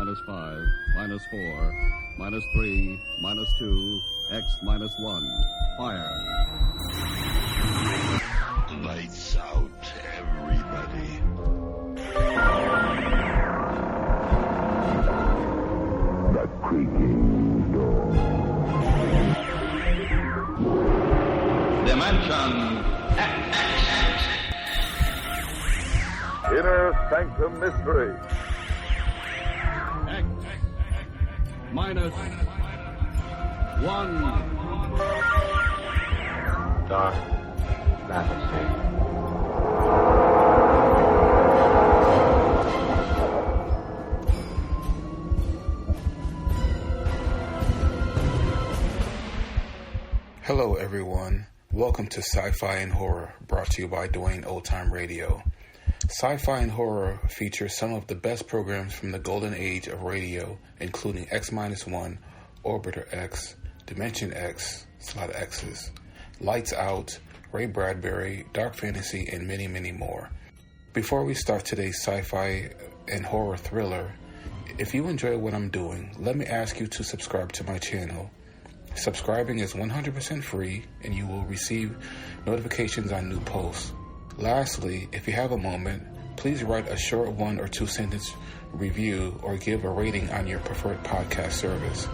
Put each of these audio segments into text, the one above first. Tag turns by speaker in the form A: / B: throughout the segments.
A: minus 5, minus 4, minus 3, minus 2, X minus 1. Fire.
B: Lights out, everybody. The creaking door.
C: Dimension X.
D: Inner Sanctum Mystery.
A: X minus 1.
E: Dark fantasy.
F: Hello everyone, welcome to Sci-Fi and Horror, brought to you by Dwayne Old Time Radio. Sci-Fi and Horror features some of the best programs from the golden age of radio, including X-1, Orbiter X, Dimension X, it's a lot of X's, Lights Out, Ray Bradbury, Dark Fantasy, and many, many more. Before we start today's sci-fi and horror thriller, if you enjoy what I'm doing, let me ask you to subscribe to my channel. Subscribing is 100% free, and you will receive notifications on new posts. Lastly, if you have a moment, please write a short 1 or 2 sentence review or give a rating on your preferred podcast service.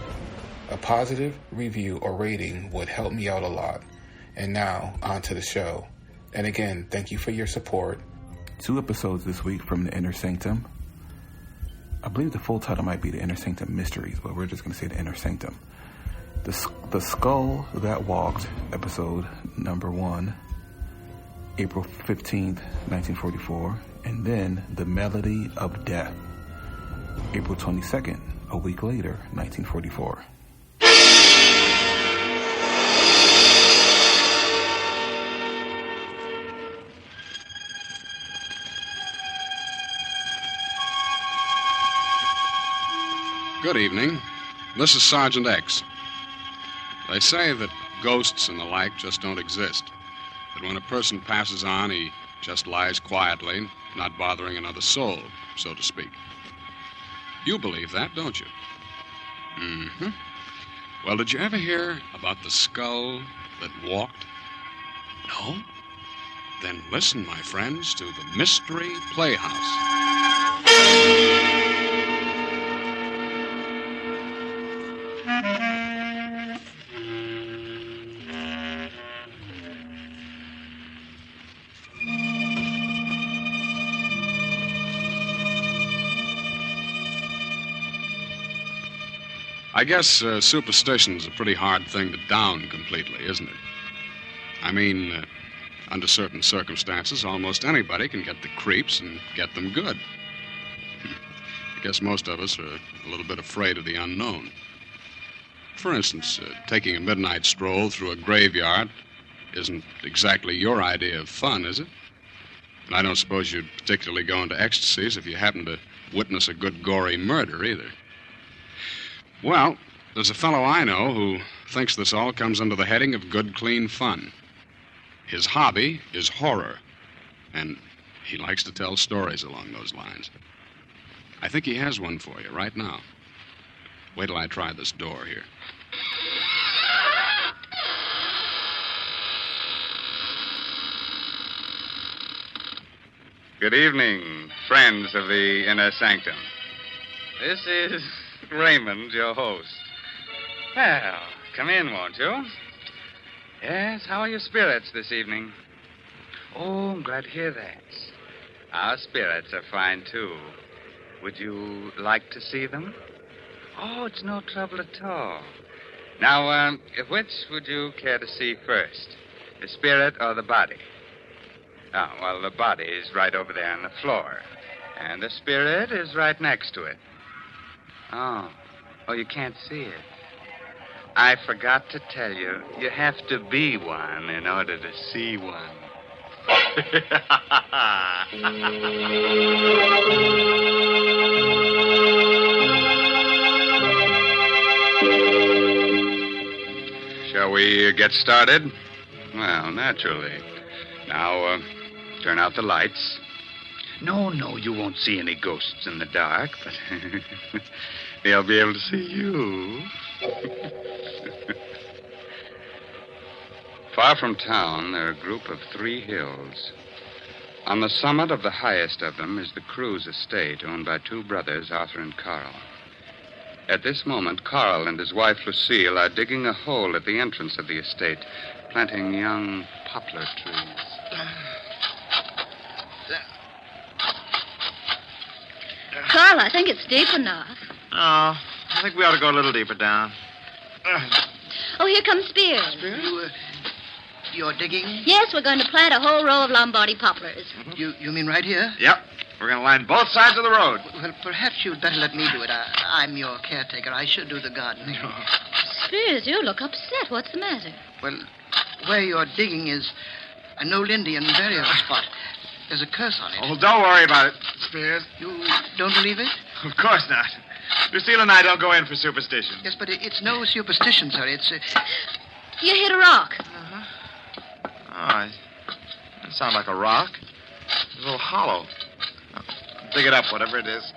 F: A positive review or rating would help me out a lot. And now, on to the show. And again, thank you for your support. 2 episodes this week from the Inner Sanctum. I believe the full title might be The Inner Sanctum Mysteries, but we're just going to say The Inner Sanctum. The Skull That Walked, episode number 1, April 15th, 1944, and then The Melody of Death, April 22nd, a week later, 1944.
G: Good evening. This is Sergeant X. They say that ghosts and the like just don't exist. That when a person passes on, he just lies quietly, not bothering another soul, so to speak. You believe that, don't you? Mm-hmm. Well, did you ever hear about the skull that walked? No? Then listen, my friends, to the Mystery Playhouse. I guess superstition's a pretty hard thing to down completely, isn't it? I mean, under certain circumstances, almost anybody can get the creeps and get them good. I guess most of us are a little bit afraid of the unknown. For instance, taking a midnight stroll through a graveyard isn't exactly your idea of fun, is it? And I don't suppose you'd particularly go into ecstasies if you happen to witness a good gory murder, either. Well, there's a fellow I know who thinks this all comes under the heading of good, clean fun. His hobby is horror, and he likes to tell stories along those lines. I think he has one for you right now. Wait till I try this door here.
H: Good evening, friends of the Inner Sanctum. This is Raymond, your host. Well, come in, won't you? Yes, how are your spirits this evening? Oh, I'm glad to hear that. Our spirits are fine, too. Would you like to see them? Oh, it's no trouble at all. Now, which would you care to see first? The spirit or the body? Oh, well, the body is right over there on the floor. And the spirit is right next to it. Oh, you can't see it. I forgot to tell you, you have to be one in order to see one. Shall we get started? Well, naturally. Now, turn out the lights. No, you won't see any ghosts in the dark, but they'll be able to see you. Far from town, there are a group of 3 hills. On the summit of the highest of them is the Cruz estate, owned by 2 brothers, Arthur and Carl. At this moment, Carl and his wife, Lucille, are digging a hole at the entrance of the estate, planting young poplar trees.
C: Carl, I think it's deep enough.
E: Oh, I think we ought to go a little deeper down.
C: Oh, here comes Spears.
I: You're digging?
C: Yes, we're going to plant a whole row of Lombardy poplars.
I: You mean right here?
E: Yep. We're going to line both sides of the road.
I: Well, perhaps you'd better let me do it. I'm your caretaker. I should do the gardening.
C: Spears, you look upset. What's the matter?
I: Well, where you're digging is an old Indian burial spot. There's a curse on it.
E: Oh, don't worry about it, Spears.
I: You don't believe it?
E: Of course not. Lucille and I don't go in for superstition.
I: Yes, but it's no superstition, sir. It's...
C: You hit a rock.
E: Oh, that sounds like a rock. It's a little hollow. Dig it up, whatever it is.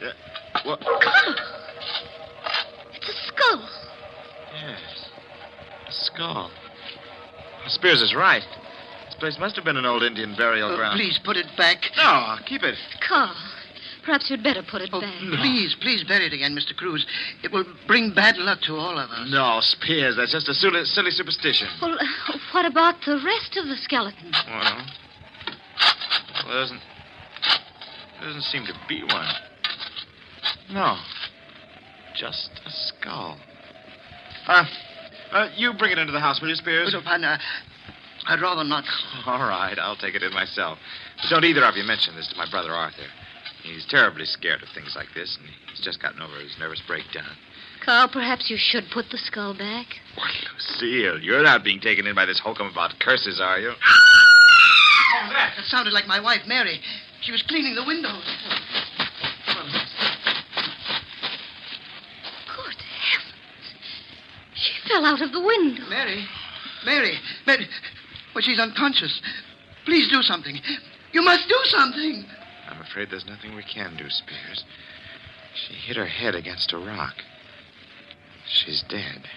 E: Yeah. What?
C: It's a skull.
E: Yes. A skull. Spears is right. This place must have been an old Indian burial ground.
I: Please put it back.
E: No, keep it.
C: Carl, perhaps you'd better put it back.
I: No. Please bury it again, Mr. Cruz. It will bring bad luck to all of us.
E: No, Spears, that's just a silly superstition.
C: Well, what about the rest of the skeleton?
E: Well, there doesn't seem to be one. No, just a skull. You bring it into the house, will you, Spears?
I: No, partner, I'd rather not.
E: All right, I'll take it in myself. But don't either of you mention this to my brother Arthur. He's terribly scared of things like this, and he's just gotten over his nervous breakdown.
C: Carl, perhaps you should put the skull back.
E: Well, Lucille, you're not being taken in by this hokum about curses, are you?
I: Oh, that sounded like my wife, Mary. She was cleaning the windows.
C: Good heavens. She fell out of the window.
I: Mary. Well, she's unconscious. Please do something. You must do something.
E: I'm afraid there's nothing we can do, Spears. She hit her head against a rock. She's dead.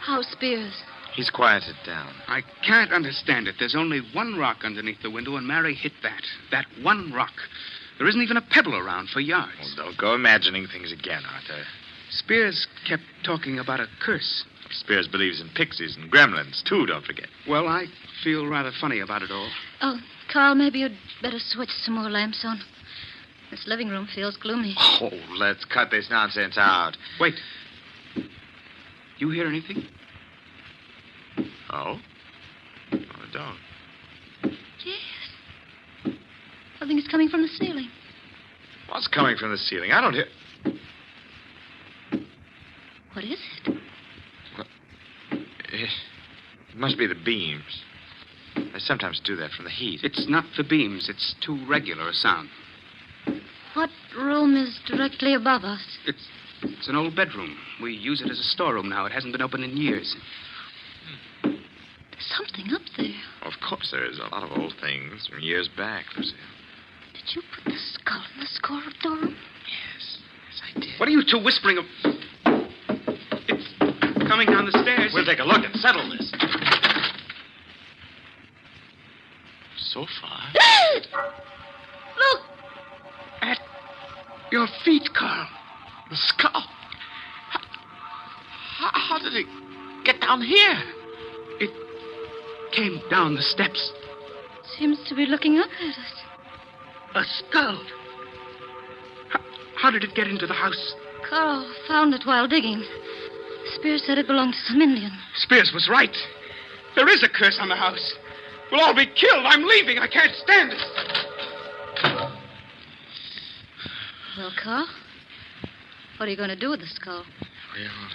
C: How's Spears?
E: He's quieted down.
J: I can't understand it. There's only one rock underneath the window, and Mary hit that. That one rock. There isn't even a pebble around for yards.
E: Well, don't go imagining things again, Arthur.
J: Spears kept talking about a curse.
E: Spears believes in pixies and gremlins, too, don't forget.
J: Well, I feel rather funny about it all.
C: Oh, Carl, maybe you'd better switch some more lamps on. This living room feels gloomy.
E: Oh, let's cut this nonsense out.
J: Wait. You hear anything?
E: Oh? No, I don't.
C: Yes. I think it's coming from the ceiling.
E: What's coming from the ceiling? I don't hear...
C: What is it?
E: It must be the beams. They sometimes do that from the heat.
J: It's not the beams. It's too regular a sound.
C: What room is directly above us?
J: It's an old bedroom. We use it as a storeroom now. It hasn't been open in years.
C: There's something up there.
E: Of course there is. A lot of old things from years back, Lucille.
C: Did you put the skull in the storeroom?
E: Yes, I did.
J: What are you two whispering of? It's coming down the stairs.
E: We'll take a look and settle this. So far.
C: Look!
J: At your feet, Carl.
E: The skull. How did it get down here?
J: It came down the steps.
C: Seems to be looking up at us.
J: A skull. How did it get into the house?
C: Carl found it while digging. Spears said it belonged to some Indian.
J: Spears was right. There is a curse on the house. We'll all be killed. I'm leaving. I can't stand it.
C: Well, Carl, what are you going to do with the skull?
E: Well,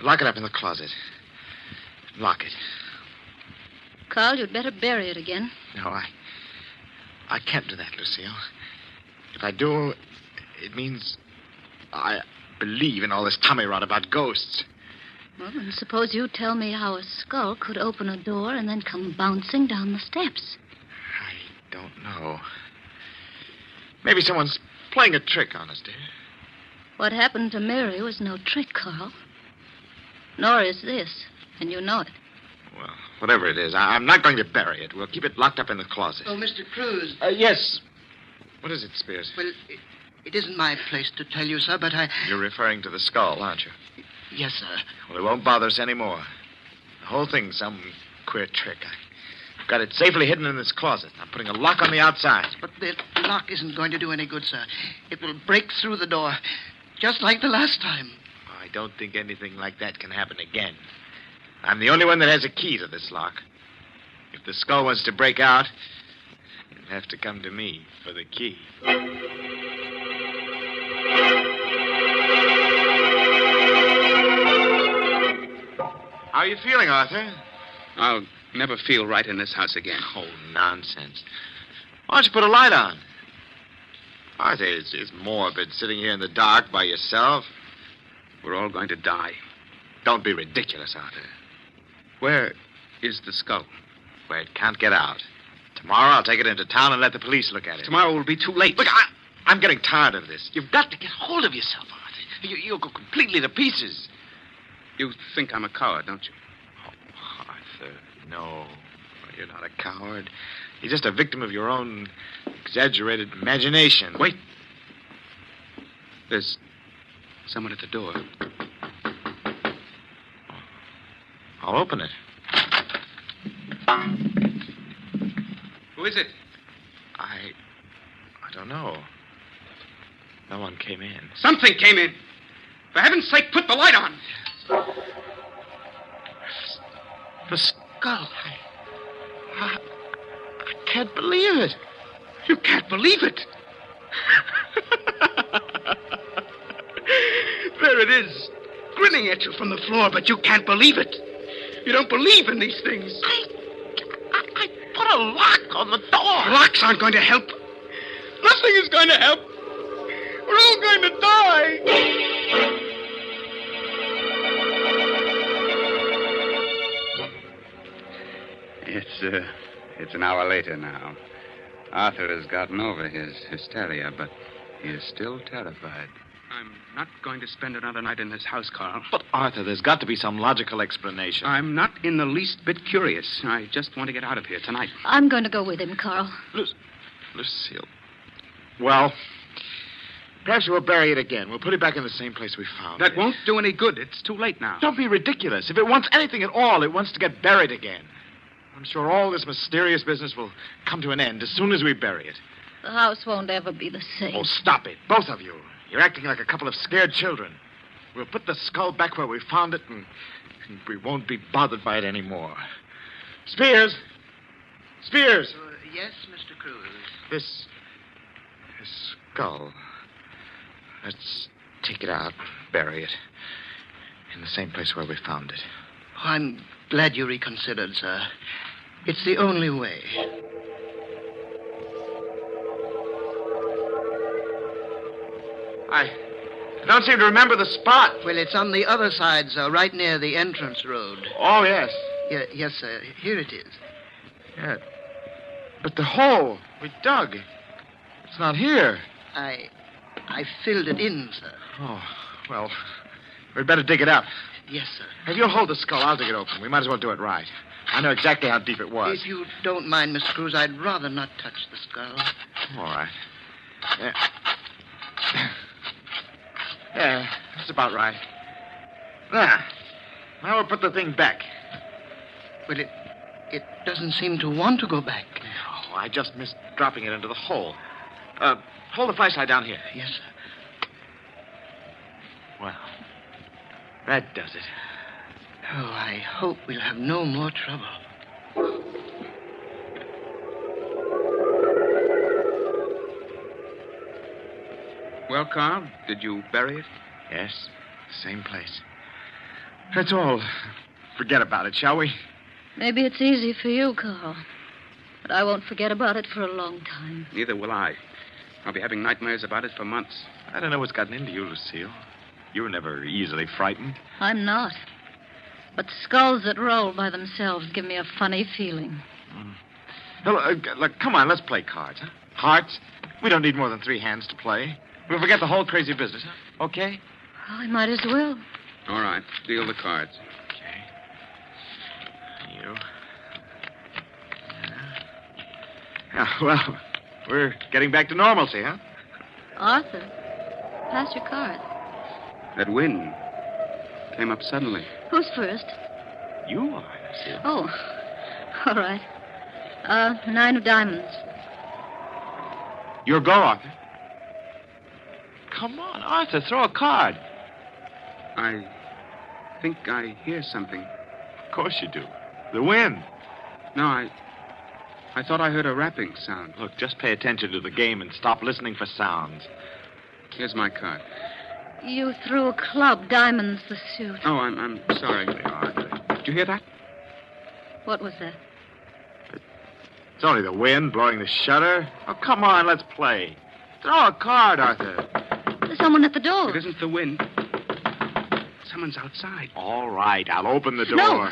E: lock it up in the closet. Lock it.
C: Carl, you'd better bury it again.
E: No, I can't do that, Lucille. If I do, it means I believe in all this tommy-rot about ghosts.
C: Well, then suppose you tell me how a skull could open a door and then come bouncing down the steps.
E: I don't know. Maybe someone's playing a trick on us, dear.
C: What happened to Mary was no trick, Carl. Nor is this, and you know it.
E: Well, whatever it is, I'm not going to bury it. We'll keep it locked up in the closet.
I: Oh, Mr. Cruz.
E: Yes. What is it, Spears?
I: Well, it isn't my place to tell you, sir, but
E: You're referring to the skull, aren't you?
I: Yes, sir.
E: Well, it won't bother us anymore. The whole thing's some queer trick. I've got it safely hidden in this closet. I'm putting a lock on the outside.
I: But the lock isn't going to do any good, sir. It will break through the door, just like the last time.
E: I don't think anything like that can happen again. I'm the only one that has a key to this lock. If the skull wants to break out, you'll have to come to me for the key. How are you feeling, Arthur?
J: I'll never feel right in this house again.
E: Oh, nonsense. Why don't you put a light on? Arthur, it's morbid sitting here in the dark by yourself.
J: We're all going to die.
E: Don't be ridiculous, Arthur.
J: Where is the skull?
E: Where it can't get out. Tomorrow I'll take it into town and let the police look at it.
J: Tomorrow will be too late.
E: Look, I'm getting tired of this. You've got to get hold of yourself, Arthur. You'll go completely to pieces.
J: You think I'm a coward, don't you?
E: Oh, Arthur, no. You're not a coward. You're just a victim of your own exaggerated imagination.
J: Wait. There's someone at the door.
E: I'll open it.
J: Who is it?
E: I don't know. No one came in.
J: Something came in. For heaven's sake, put the light on.
E: The skull. I can't believe it.
J: You can't believe it. There it is, grinning at you from the floor, but you can't believe it. You don't believe in these things.
E: I put a lock on the door.
J: Locks aren't going to help. Nothing is going to help. We're all going to die.
H: It's an hour later now. Arthur has gotten over his hysteria, but he is still terrified.
J: I'm not going to spend another night in this house, Carl.
E: But, Arthur, there's got to be some logical explanation.
J: I'm not in the least bit curious. I just want to get out of here tonight.
C: I'm going to go with him, Carl.
E: Lucille. Well, perhaps we'll bury it again. We'll put it back in the same place we found it.
J: That won't do any good. It's too late now.
E: Don't be ridiculous. If it wants anything at all, it wants to get buried again. I'm sure all this mysterious business will come to an end as soon as we bury it.
C: The house won't ever be the same.
E: Oh, stop it, both of you. You're acting like a couple of scared children. We'll put the skull back where we found it, and we won't be bothered by it anymore. Spears! Spears!
I: Yes, Mr. Cruz.
E: This skull. Let's take it out, bury it. In the same place where we found it.
I: Oh, I'm glad you reconsidered, sir. It's the only way.
E: I don't seem to remember the spot.
I: Well, it's on the other side, sir, right near the entrance road.
E: Oh, yes.
I: Yes, sir. Here it is.
E: Yeah. But the hole we dug, it's not here.
I: I filled it in, sir.
E: Oh, well, we'd better dig it up.
I: Yes, sir.
E: If you'll hold the skull, I'll dig it open. We might as well do it right. I know exactly how deep it was.
I: If you don't mind, Mr. Cruz, I'd rather not touch the skull.
E: All right. Yeah, that's about right. Now we'll put the thing back.
I: Well, it doesn't seem to want to go back.
E: Oh, I just missed dropping it into the hole. Hold the flashlight down here.
I: Yes, sir.
E: Well, that does it.
I: Oh, I hope we'll have no more trouble.
J: Well, Carl, did you bury it?
E: Yes, same place. That's all. Forget about it, shall we?
C: Maybe it's easy for you, Carl. But I won't forget about it for a long time.
J: Neither will I. I'll be having nightmares about it for months.
E: I don't know what's gotten into you, Lucille. You're never easily frightened.
C: I'm not. But skulls that roll by themselves give me a funny feeling.
E: No, look, come on, let's play cards, huh? Hearts? We don't need more than 3 hands to play. We'll forget the whole crazy business, huh? Okay?
C: Oh, I might as well.
J: All right. Deal the cards.
E: Okay. You. Yeah, well, we're getting back to normalcy, huh?
C: Arthur, pass your card.
J: That wind came up suddenly.
C: Who's first?
E: You are, I see.
C: Oh, all right. 9 of diamonds.
E: Your go, Arthur. Come on, Arthur, throw a card.
J: I think I hear something.
E: Of course you do. The wind.
J: No, I thought I heard a rapping sound.
E: Look, just pay attention to the game and stop listening for sounds.
J: Here's my card.
C: You threw a club, diamonds the suit.
J: Oh, I'm sorry. Did you hear that?
C: What was that?
E: It's only the wind blowing the shutter. Oh, come on, let's play. Throw a card, Arthur.
C: There's someone at the door.
J: It isn't the wind. Someone's outside.
E: All right, I'll open the door.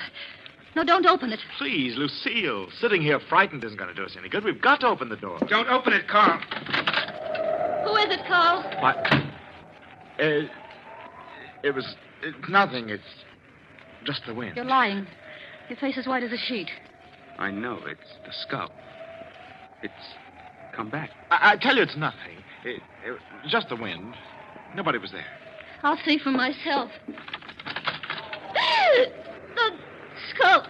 C: No, don't open it.
E: Please, Lucille. Sitting here frightened isn't going to do us any good. We've got to open the door.
J: Don't open it, Carl.
C: Who is it, Carl?
E: What? It was nothing. It's just the wind.
C: You're lying. Your face is white as a sheet.
J: I know. It's the skull. It's come back.
E: I tell you it's nothing. It was just the wind. Nobody was there.
C: I'll see for myself. The skull.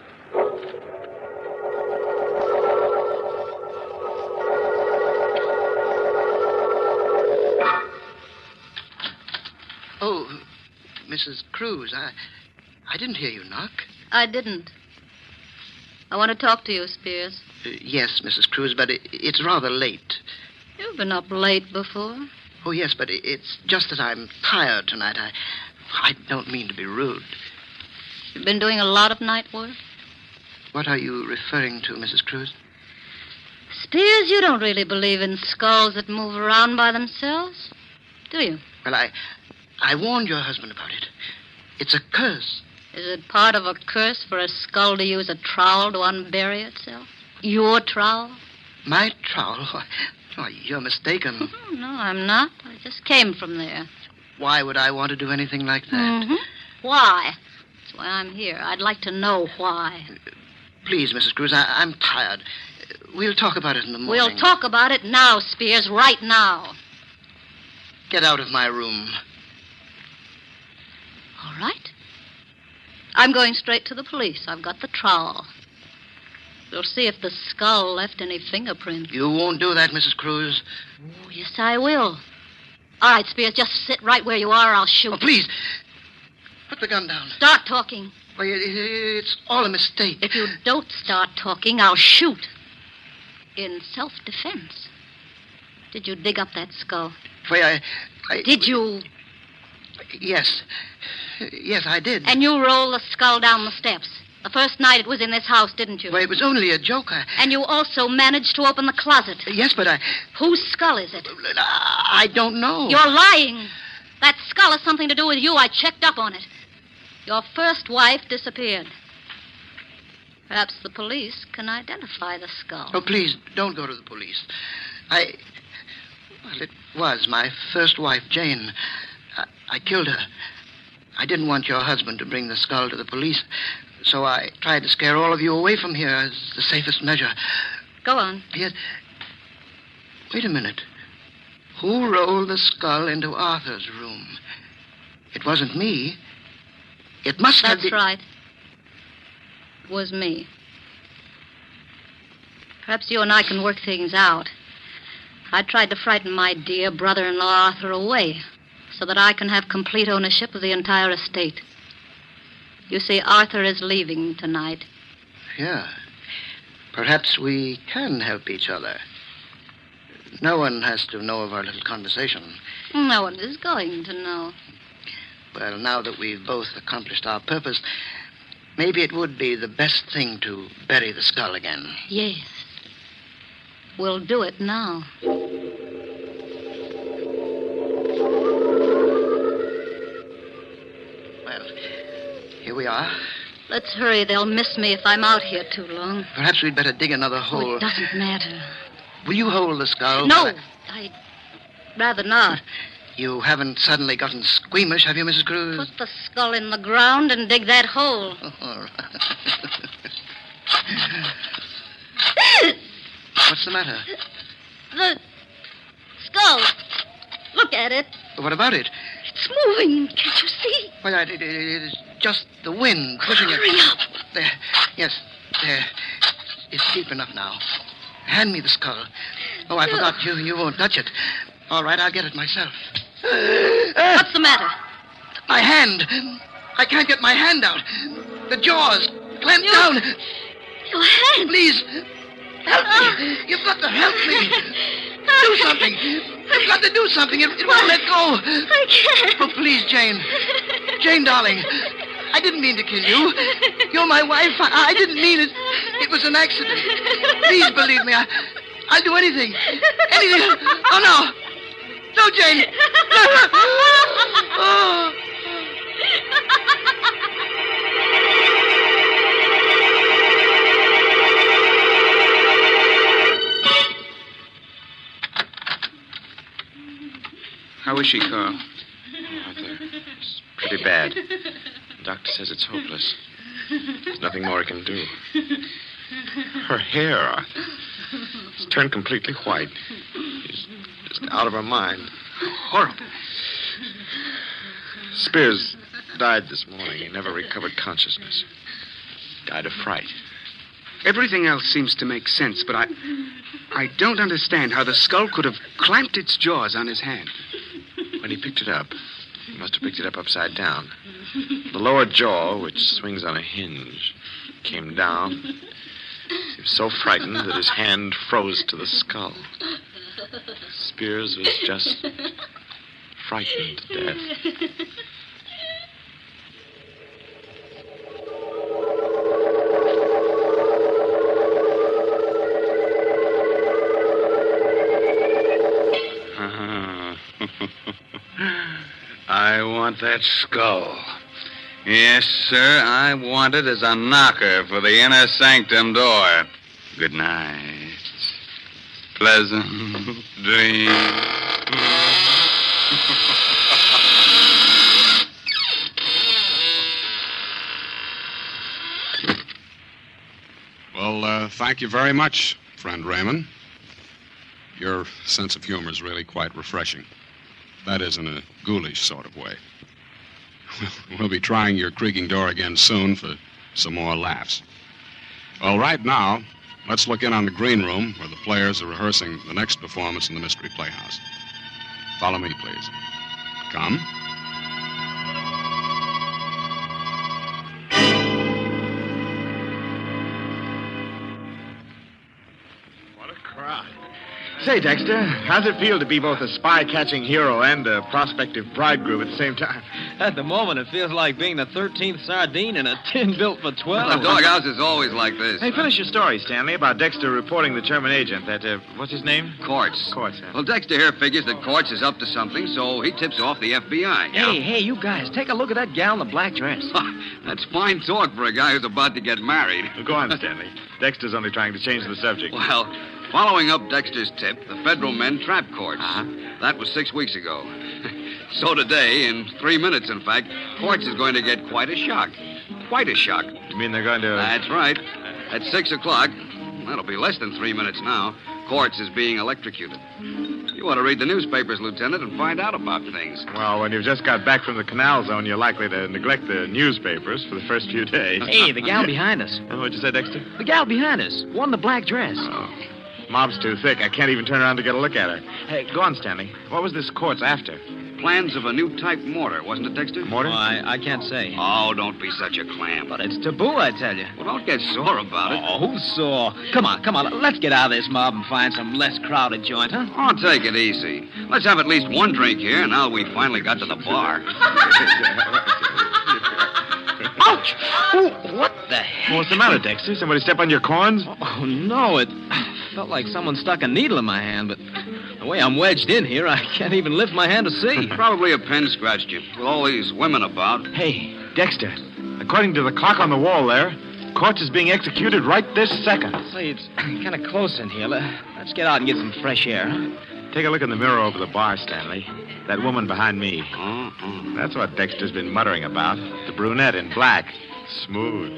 I: Oh, Mrs. Cruz, I didn't hear you knock.
C: I didn't. I want to talk to you, Spears.
I: Yes, Mrs. Cruz, but it's rather late.
C: You've been up late before.
I: Oh, yes, but it's just that I'm tired tonight. I don't mean to be rude.
C: You've been doing a lot of night work?
I: What are you referring to, Mrs. Cruz?
C: Spears, you don't really believe in skulls that move around by themselves, do you?
I: Well, I warned your husband about it. It's a curse.
C: Is it part of a curse for a skull to use a trowel to unbury itself? Your trowel?
I: My trowel? Oh, you're mistaken.
C: No, I'm not. I just came from there.
I: Why would I want to do anything like that?
C: Mm-hmm. Why? That's why I'm here. I'd like to know why.
I: Please, Mrs. Cruz, I'm tired. We'll talk about it in the morning.
C: We'll talk about it now, Spears, right now.
I: Get out of my room.
C: All right. I'm going straight to the police. I've got the trowel. We'll see if the skull left any fingerprints.
I: You won't do that, Mrs. Cruz.
C: Oh, yes, I will. All right, Spears, just sit right where you are or I'll shoot.
I: Oh, please. Put the gun down.
C: Start talking.
I: Why, it's all a mistake.
C: If you don't start talking, I'll shoot. In self-defense. Did you dig up that skull?
I: Why,
C: Did you?
I: Yes. Yes, I did.
C: And you rolled the skull down the steps. The first night it was in this house, didn't you?
I: Well, it was only a joke.
C: And you also managed to open the closet.
I: Yes, but
C: Whose skull is it?
I: I don't know.
C: You're lying. That skull has something to do with you. I checked up on it. Your first wife disappeared. Perhaps the police can identify the skull.
I: Oh, please, don't go to the police. Well, it was my first wife, Jane. I killed her. I didn't want your husband to bring the skull to the police, so I tried to scare all of you away from here as the safest measure.
C: Go on.
I: Yes. Wait a minute. Who rolled the skull into Arthur's room? It wasn't me. It must have been...
C: That's right. It was me. Perhaps you and I can work things out. I tried to frighten my dear brother-in-law Arthur away so that I can have complete ownership of the entire estate. You see, Arthur is leaving tonight.
I: Yeah. Perhaps we can help each other. No one has to know of our little conversation.
C: No one is going to know.
I: Well, now that we've both accomplished our purpose, maybe it would be the best thing to bury the skull again.
C: Yes. We'll do it now.
I: Here we are.
C: Let's hurry. They'll miss me if I'm out here too long.
I: Perhaps we'd better dig another hole.
C: Oh, it doesn't matter.
I: Will you hold the skull?
C: No, I'd rather not.
I: You haven't suddenly gotten squeamish, have you, Mrs. Cruz?
C: Put the skull in the ground and dig that hole.
I: Oh, all right. What's the matter?
C: The skull. Look at it.
I: What about it?
C: It's moving. Can't you see?
I: Well, it is just the wind pushing it.
C: Hurry up.
I: There. Yes, there. It's deep enough now. Hand me the skull. Oh, I forgot. You won't touch it. All right, I'll get it myself.
C: What's the matter?
I: My hand. I can't get my hand out. The jaws clamped down.
C: Your hand.
I: Please, help me. You've got to help me. Do something. You've got to do something. It won't let go.
C: I can't.
I: Oh, please, Jane. Jane, darling. I didn't mean to kill you. You're my wife. I didn't mean it. It was an accident. Please believe me. I'll do anything. Anything. Oh, no. No, Jane. Oh.
J: How is she, Carl?
E: Arthur, it's pretty bad. The doctor says it's hopeless. There's nothing more he can do. Her hair, Arthur, it's turned completely white. She's just out of her mind.
J: Horrible.
E: Spears died this morning. He never recovered consciousness. Died of fright.
J: Everything else seems to make sense, but I don't understand how the skull could have clamped its jaws on his hand.
E: When he picked it up, he must have picked it up upside down. The lower jaw, which swings on a hinge, came down. He was so frightened that his hand froze to the skull. Spears was just frightened to death.
H: I want that skull. Yes, sir, I want it as a knocker for the inner sanctum door. Good night. Pleasant dreams.
G: Well, thank you very much, friend Raymond. Your sense of humor is really quite refreshing. That is, in a ghoulish sort of way. We'll be trying your creaking door again soon for some more laughs. Well, right now, let's look in on the green room where the players are rehearsing the next performance in the Mystery Playhouse. Follow me, please. Come.
E: What a crowd. Say, Dexter, how's it feel to be both a spy-catching hero and a prospective bridegroom at the same time?
K: At the moment, it feels like being the 13th sardine in a tin built for 12.
H: The doghouse is always like this.
E: Hey, finish your story, Stanley, about Dexter reporting the German agent, that, what's his name?
H: Quartz.
E: Quartz, yeah.
H: Well, Dexter here figures that Quartz is up to something, so he tips off the FBI.
K: Hey, you guys, take a look at that gal in the black dress.
H: That's fine talk for a guy who's about to get married.
E: Well, go on, Stanley. Dexter's only trying to change the subject.
H: Well, following up Dexter's tip, the federal men trapped Quartz. That was 6 weeks ago. So today, in 3 minutes, in fact, Quartz is going to get quite a shock. Quite a shock.
E: You mean they're going to...
H: That's right. At 6 o'clock, that'll be less than 3 minutes now, Quartz is being electrocuted. You ought to read the newspapers, Lieutenant, and find out about things.
E: Well, when you've just got back from the canal zone, you're likely to neglect the newspapers for the first few days.
K: Hey, the gal behind us.
E: What'd you say, Dexter?
K: The gal behind us. One in the black dress.
E: Oh. Mob's too thick. I can't even turn around to get a look at her. Hey, go on, Stanley. What was this Quartz after?
H: Plans of a new type mortar, wasn't it, Dexter?
E: Mortar?
K: Oh, I can't say.
H: Oh, don't be such a clam.
K: But it's taboo, I tell you.
H: Well, don't get sore about it.
K: Oh, who's sore? Come on. Let's get out of this mob and find some less crowded joint, huh?
H: Oh, take it easy. Let's have at least one drink here, now we finally got to the bar.
K: Ouch! Oh, what the heck?
E: What's the matter, Dexter? Somebody step on your corns?
K: Oh, no, it felt like someone stuck a needle in my hand, but the way I'm wedged in here, I can't even lift my hand to see.
H: Probably a pen scratched you, with all these women about.
K: Hey, Dexter,
E: According to the clock on the wall there, Courts is being executed right this second.
K: Say, it's kind of close in here. Let's get out and get some fresh air.
E: Take a look in the mirror over the bar, Stanley. That woman behind me. That's what Dexter's been muttering about. The brunette in black. Smooth.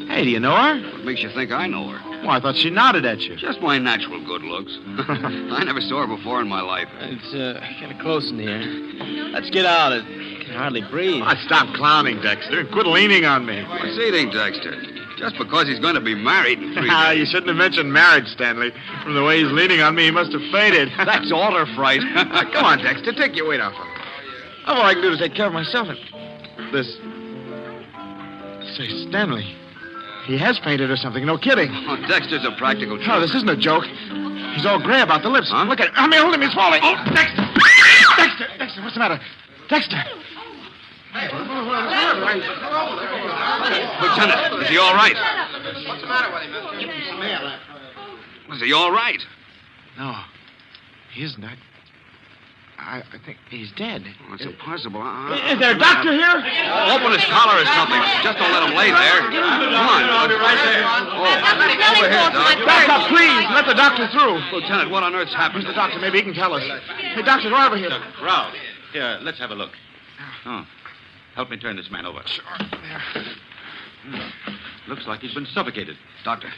E: Hey, do you know her?
L: What makes you think I know her?
E: Well, I thought she nodded at you.
L: Just my natural good looks. I never saw her before in my life.
K: It's kind of close in here. Let's get out. I can hardly breathe.
E: Oh, stop clowning, Dexter. Quit leaning on me.
L: What's eating, Dexter? Just because he's going to be married in 3 days.
E: You shouldn't have mentioned marriage, Stanley. From the way he's leaning on me, he must have fainted.
L: That's alder fright.
E: Come on, Dexter. Take your weight off him. All I can do is take care of myself. And this... Say, Stanley... He has fainted or something. No kidding.
L: Oh, Dexter's a practical joke.
E: No, this isn't a joke. He's all gray about the lips. Huh? Look at it. Hold him. He's falling. Oh, Dexter. Dexter, what's the matter? Dexter.
L: Lieutenant, is he all right?
I: What's the matter with him, mister?
L: Is he all right?
E: No, he isn't. I think he's dead.
L: Oh, it's impossible.
E: Is there a doctor here?
L: Open his collar or something. Just don't let him lay there. Come on.
C: Right there.
L: Over here, Doc.
E: Back up, please. Let the doctor through.
L: Lieutenant, what on earth's happened?
E: Where's the doctor? Maybe he can tell us. Hey, doctor, go over here.
M: Ralph, here, let's have a look. Oh, help me turn this man over.
E: Sure. There.
M: Looks like he's been suffocated.
L: Doctor,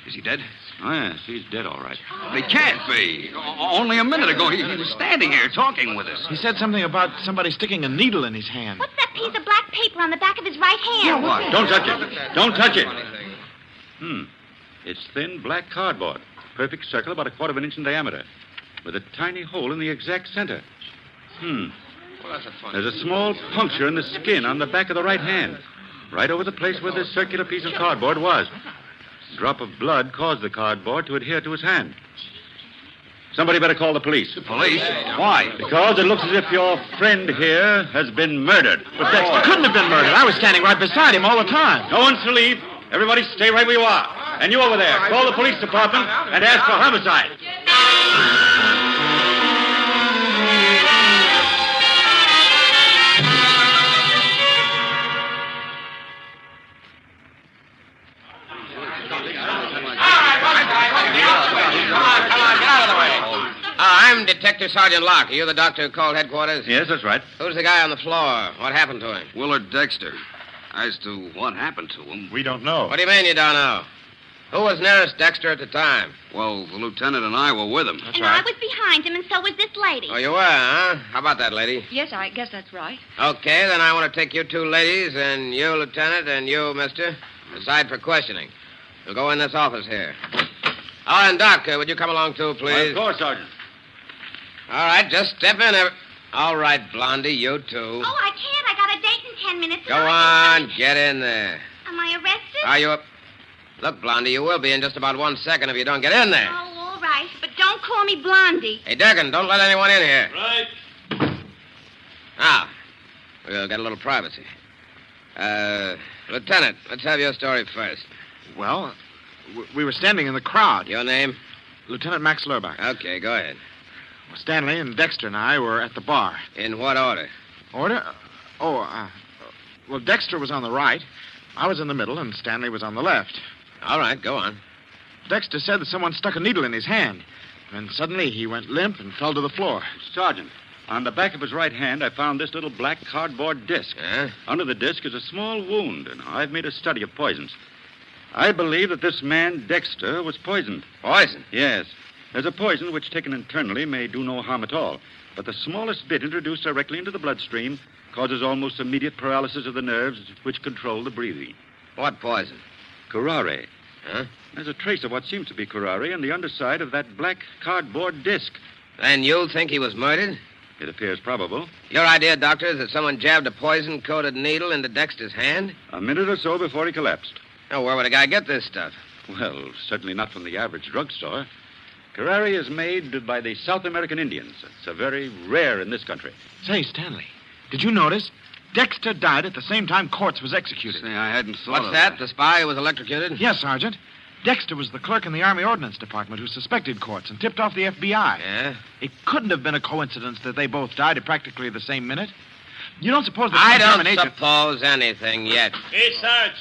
L: is he dead?
M: Oh, yes, he's dead, all right.
L: But he can't be. Only a minute ago, he was standing here talking with us.
E: He said something about somebody sticking a needle in his hand.
N: What's that piece of black paper on the back of his right hand?
E: Yeah, what?
M: Don't touch it. Don't touch it. It's thin black cardboard. Perfect circle about 1/4 inch in diameter. With a tiny hole in the exact center.
L: Well, that's a funny.
M: There's a small puncture in the skin on the back of the right hand. Right over the place where this circular piece of cardboard was. A drop of blood caused the cardboard to adhere to his hand. Somebody better call the police.
L: The police? Why?
M: Because it looks as if your friend here has been murdered.
E: But Dexter couldn't have been murdered. I was standing right beside him all the time.
M: No one's to leave. Everybody stay right where you are. And you over there, call the police department and ask for homicide.
O: I'm Detective Sergeant Locke. Are you the doctor who called headquarters?
M: Yes, that's right.
O: Who's the guy on the floor? What happened to him?
L: Willard Dexter. As to what happened to him...
E: We don't know.
O: What do you mean you don't know? Who was nearest Dexter at the time?
L: Well, the lieutenant and I were with him.
N: And I was behind him, and so was this lady.
O: Oh, you were, huh? How about that, lady?
C: Yes, I guess that's right.
O: Okay, then I want to take you two ladies and you, Lieutenant, and you, mister, aside for questioning. We'll go in this office here. Oh, and Doc, would you come along too, please?
M: Of course, Sergeant.
O: All right, just step in. All right, Blondie, you too.
N: Oh, I can't. I got a date in 10 minutes.
O: Go on, get in there.
N: Am I arrested?
O: Are you up? Look, Blondie, you will be in just about 1 second if you don't get in there.
N: Oh, all right. But don't call me Blondie.
O: Hey, Durkin, don't let anyone in here.
M: Right.
O: Now, we'll get a little privacy. Lieutenant, let's have your story first.
E: Well, we were standing in the crowd.
O: Your name?
E: Lieutenant Max Lurbach.
O: Okay, go ahead.
E: Well, Stanley and Dexter and I were at the bar.
O: In what order?
E: Order? Well, Dexter was on the right. I was in the middle, and Stanley was on the left.
O: All right, go on.
E: Dexter said that someone stuck a needle in his hand. And suddenly he went limp and fell to the floor.
M: Sergeant, on the back of his right hand, I found this little black cardboard disc.
O: Huh?
M: Under the disc is a small wound, and I've made a study of poisons. I believe that this man, Dexter, was poisoned.
O: Poison?
M: Yes. There's a poison which, taken internally, may do no harm at all. But the smallest bit introduced directly into the bloodstream causes almost immediate paralysis of the nerves which control the breathing.
O: What poison?
M: Curare.
O: Huh?
M: There's a trace of what seems to be curare on the underside of that black cardboard disc.
O: Then you think he was murdered?
M: It appears probable.
O: Your idea, Doctor, is that someone jabbed a poison-coated needle into Dexter's hand?
M: A minute or so before he collapsed.
O: Now, where would a guy get this stuff?
M: Well, certainly not from the average drugstore. Curare is made by the South American Indians. It's very rare in this country.
E: Say, Stanley, did you notice? Dexter died at the same time Courts was executed.
L: Say, I hadn't thought
O: What's that? The spy who was electrocuted?
E: Yes, Sergeant. Dexter was the clerk in the Army Ordnance Department who suspected Courts and tipped off the FBI.
O: Yeah?
E: It couldn't have been a coincidence that they both died at practically the same minute. You don't suppose that
O: I
E: some German
O: don't
E: agent...
O: suppose anything yet.
P: Hey, Sarge.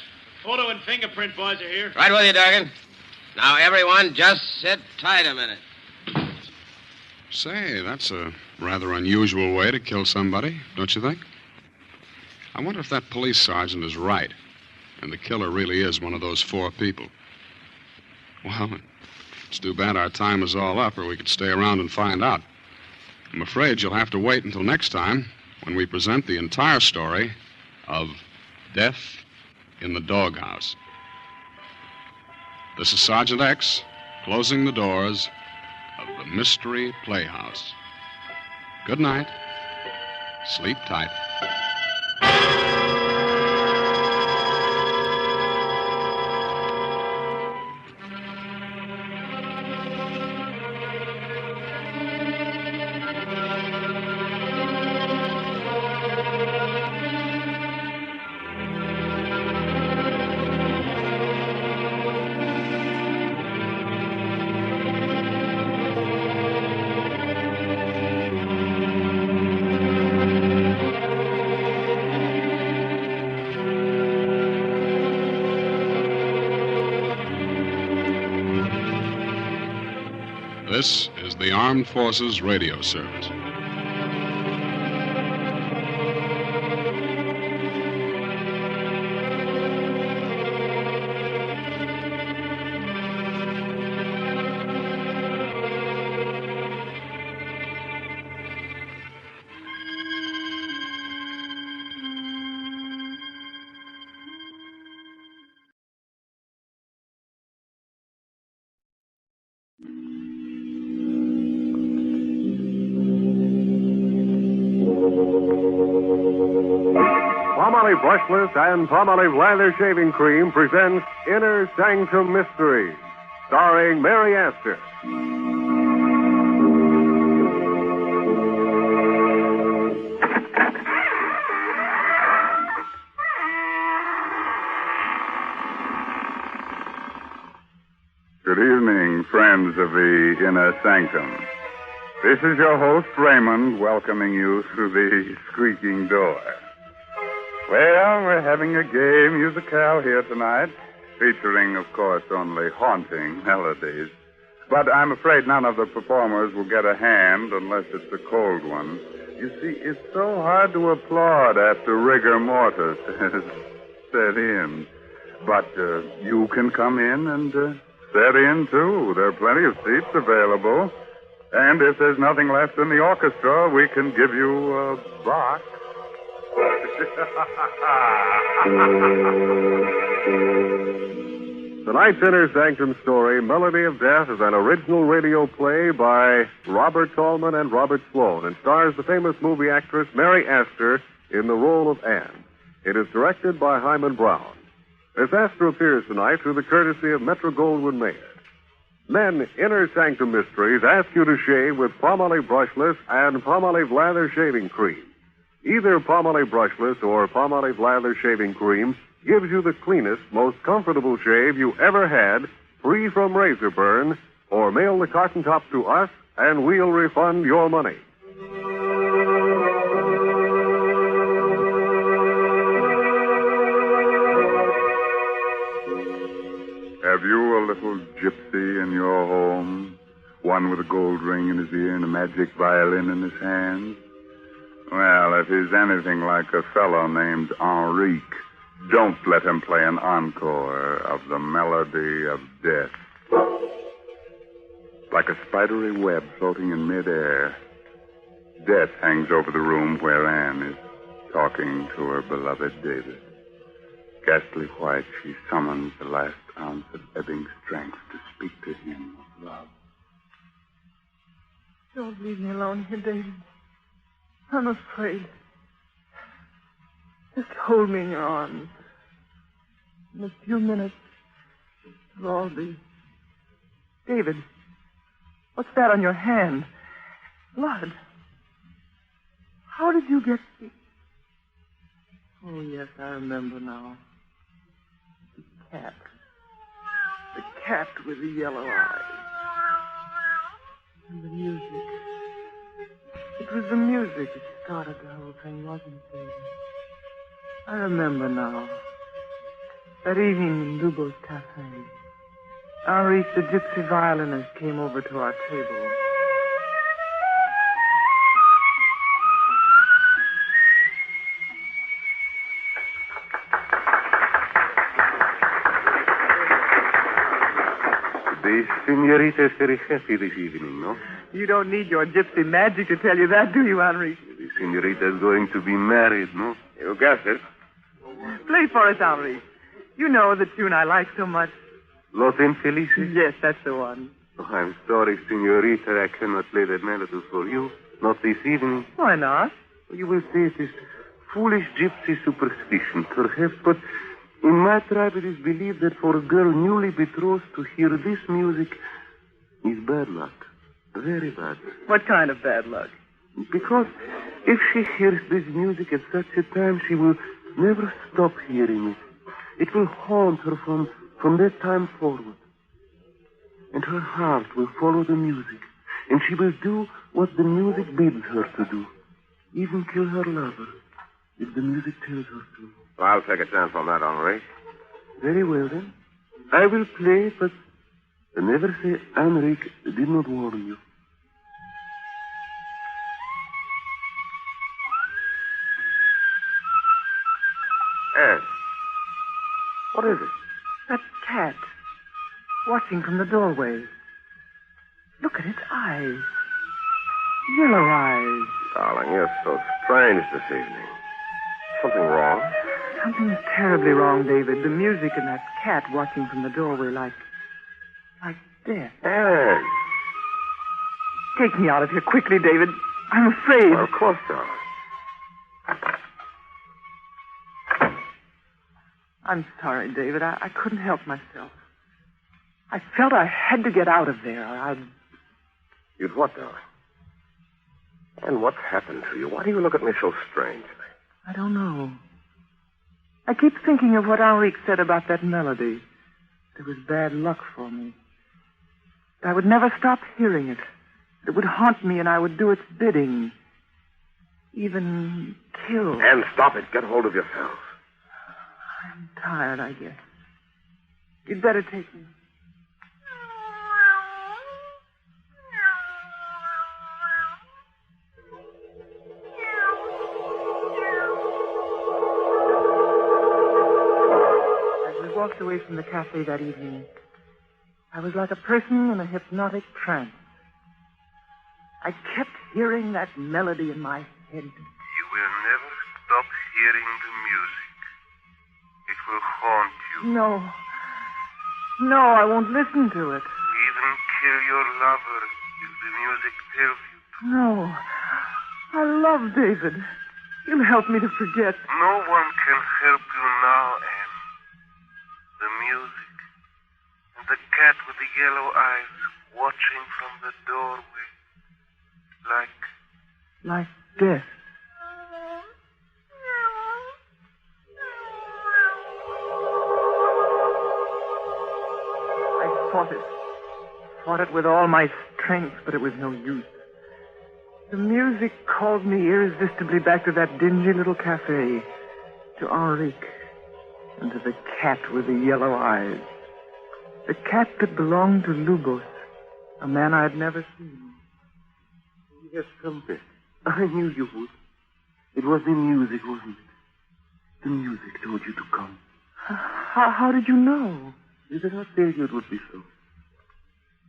P: Photo and fingerprint boys are here.
O: Right with you, Durgan. Now, everyone, just sit tight a minute.
G: Say, that's a rather unusual way to kill somebody, don't you think? I wonder if that police sergeant is right, and the killer really is one of those 4 people. Well, it's too bad our time is all up, or we could stay around and find out. I'm afraid you'll have to wait until next time, when we present the entire story of Death in the Doghouse. This is Sergeant X, closing the doors of the Mystery Playhouse. Good night. Sleep tight. This is the Armed Forces Radio Service.
D: Palmolive Brushless and Palmolive Lather Shaving Cream presents Inner Sanctum Mysteries, starring Mary Astor.
Q: Good evening, friends of the Inner Sanctum. This is your host, Raymond, welcoming you through the squeaking door. Well, we're having a gay musicale here tonight, featuring, of course, only haunting melodies. But I'm afraid none of the performers will get a hand unless it's a cold one. You see, it's so hard to applaud after rigor mortis has set in. But you can come in and set in, too. There are plenty of seats available. And if there's nothing left in the orchestra, we can give you a box.
D: Tonight's Inner Sanctum story, Melody of Death, is an original radio play by Robert Tallman and Robert Sloan and stars the famous movie actress Mary Astor in the role of Anne. It is directed by Hyman Brown. Miss Astor appears tonight through the courtesy of Metro-Goldwyn-Mayer. Men, Inner Sanctum Mysteries ask you to shave with Palmolive Brushless and Palmolive Lather Shaving Cream. Either Palmolive Brushless or Palmolive Lather Shaving Cream gives you the cleanest, most comfortable shave you ever had, free from razor burn, or mail the carton top to us and we'll refund your money.
Q: Have you a little gypsy in your home? One with a gold ring in his ear and a magic violin in his hand? Well, if he's anything like a fellow named Enrique, don't let him play an encore of the Melody of Death. Like a spidery web floating in midair, death hangs over the room where Anne is talking to her beloved David. Ghastly white, she summons the last ounce of ebbing strength to speak to him of love.
R: Don't leave me alone here, David. I'm afraid. Just hold me in your arms. In a few minutes, it'll all be... David, what's that on your hand? Blood. How did you get... Oh, yes, I remember now. The cat. The cat with the yellow eyes. And the music. It was the music that started the whole thing, wasn't it, David? I remember now. That evening in Lubo's cafe, Henri, the gypsy violinist, came over to our table.
D: The senorita is very happy this evening, no?
R: You don't need your gypsy magic to tell you that, do you, Henri?
D: The senorita is going to be married, no? You guessed it.
R: Play for us, Henri. You know the tune I like so much.
D: Los Infelices?
R: Yes, that's the one.
D: Oh, I'm sorry, senorita, I cannot play that melody for you. Not this evening.
R: Why not?
D: You will say it is foolish gypsy superstition, perhaps, but in my tribe it is believed that for a girl newly betrothed to hear this music is bad luck. Very bad.
R: What kind of bad luck?
D: Because if she hears this music at such a time, she will never stop hearing it. It will haunt her from that time forward. And her heart will follow the music. And she will do what the music bids her to do. Even kill her lover, if the music tells her to.
S: Well, I'll take a chance on that, Henri.
D: Very well, then. I will play, but never say Henrik did not warn you.
S: Anne, what is it?
R: That cat, watching from the doorway. Look at its eyes. Yellow eyes.
S: Darling, you're so strange this evening. Something wrong?
R: Something's terribly wrong, David. The music and that cat watching from the doorway like death.
S: Anne.
R: Take me out of here quickly, David. I'm afraid.
S: Well, of course, darling.
R: I'm sorry, David. I couldn't help myself. I felt I had to get out of there.
S: You'd what, darling? And what's happened to you? Why do you look at me so strangely?
R: I don't know. I keep thinking of what Henrique said about that melody. It was bad luck for me. I would never stop hearing it. It would haunt me and I would do its bidding. Even kill.
S: Anne, stop it. Get hold of yourself.
R: I'm tired, I guess. You'd better take me. As we walked away from the cafe that evening, I was like a person in a hypnotic trance. I kept hearing that melody in my head.
Q: You will never stop hearing the music. It will haunt you.
R: No, I won't listen to it.
Q: Even kill your lover if the music tells you to.
R: No, I love David. He'll help me to forget.
Q: No one can help you now, Anne. The music and the cat with the yellow eyes watching from the doorway.
R: Like death. I fought it with all my strength, but it was no use. The music called me irresistibly back to that dingy little cafe, to Henrique, and to the cat with the yellow eyes. The cat that belonged to Lubos, a man I had never seen.
D: Yes, come back. I knew you would. It was the music, wasn't it? The music told you to come.
R: How did you know?
D: Did I not tell you it would be so?